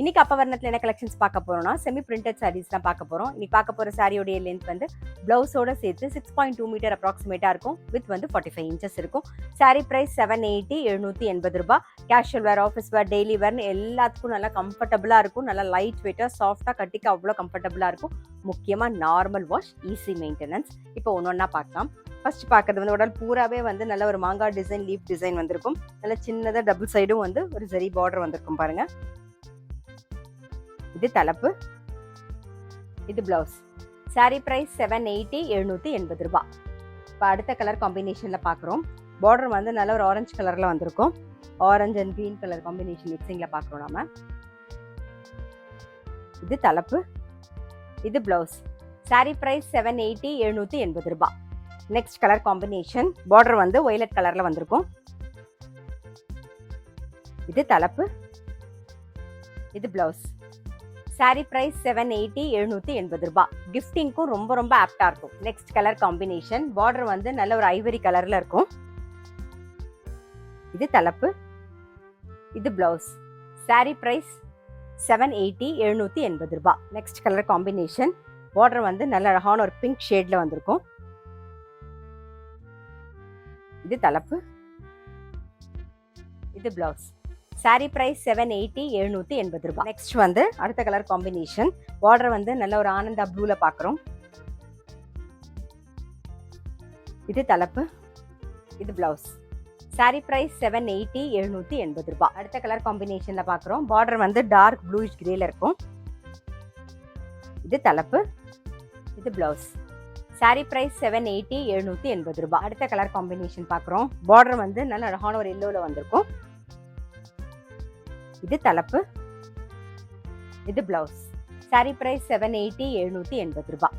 இன்னைக்கு அப்பவர்ணத்தில் என்ன கலெக்ஷன்ஸ் பார்க்க போறோம்னா செமி பிரிண்டட் சாரீஸ் தான் பார்க்க போறோம். இன்னைக்கு பார்க்க போற சாரியோட லென்த் வந்து பிளவுஸோட சேர்த்து 6.2 மீட்டர் அப்ராக்சிமேட்டா இருக்கும். வித் வந்து 45 இன்ச்சஸ் இருக்கும். சாரி பிரைஸ் 780 780 ரூபாய். Casual wear, office wear, daily வேர்னு எல்லாத்துக்கும் நல்லா கம்ஃபர்டபுளா இருக்கும். நல்லா லைட் வெயிட்டா சாஃப்டா கட்டிக்க அவ்வளோ கம்ஃபர்டபுளா இருக்கும். முக்கியமா நார்மல் வாஷ், ஈஸி மெயின்டெனன்ஸ். இப்போ ஒன்னொன்னா பார்க்கலாம். ஃபர்ஸ்ட் பார்க்கறது வந்து உடல் பூராவே வந்து நல்ல ஒரு மாங்காய் டிசைன், லீஃப் டிசைன் வந்திருக்கும். நல்ல சின்னதாக டபுள் சைடும் வந்து ஒரு ஜரி பார்டர் வந்திருக்கும் பாருங்க. இது தலைப்பு, இது பிளவுஸ். சாரி பிரைஸ் 780 780 ரூபாய். இப்போ அடுத்த கலர் காம்பினேஷன்ல பார்க்குறோம். பார்டர் வந்து நல்ல ஒரு ஆரஞ்சு கலர்ல வந்திருக்கும். Orange and green colour combination மிக்சிங்ல பார்க்குறோம் நாம. இது தலைப்பு, இது பிளவுஸ். சாரி பிரைஸ் 780 780 ரூபாய். Next colour combination. பார்டர் வந்து வயலட் கலர்ல வந்திருக்கும். இது தலைப்பு, இது பிளவுஸ். சாரி பிரைஸ் 780 780 ரூபாய். கிஃப்டிங்க்கும் ரொம்ப ரொம்ப ஆப்டா இருக்கும். Next colour combination. பார்டர் வந்து நல்ல ஒரு ஐவரி கலர்ல இருக்கும். இது தலைப்பு, இது பிளவுஸ். சாரி பிரைஸ் 780 780 ரூபாய். Next colour combination. பார்டர் வந்து நல்ல அழகான ஒரு பிங்க் ஷேட்ல வந்திருக்கும். இது தலைப்பு, இது பிளவுஸ். சாரி பிரைஸ் 780 780 ரூபாய். நெக்ஸ்ட் வந்து அடுத்த கலர் காம்பினேஷன். பார்டர் வந்து நல்ல ஒரு ஆனந்தா ப்ளூல பார்க்குறோம். இது தலைப்பு, இது பிளவுஸ். சாரி பிரைஸ் 780 780 ரூபாய். அடுத்த கலர் காம்பினேஷன்ல பார்க்குறோம். பார்டர் வந்து டார்க் ப்ளூயிஷ் கிரேல இருக்கும். இது தலைப்பு, இது பிளவுஸ். சாரி பிரைஸ் 780 780 ரூபாய். அடுத்த கலர் காம்பினேஷன் பார்க்குறோம். பார்டர் வந்து நல்ல அழகான ஒரு எல்லோல வந்திருக்கும். இது தலைப்பு, இது பிளவுஸ். சாரி பிரைஸ் 780 780 ரூபாய்.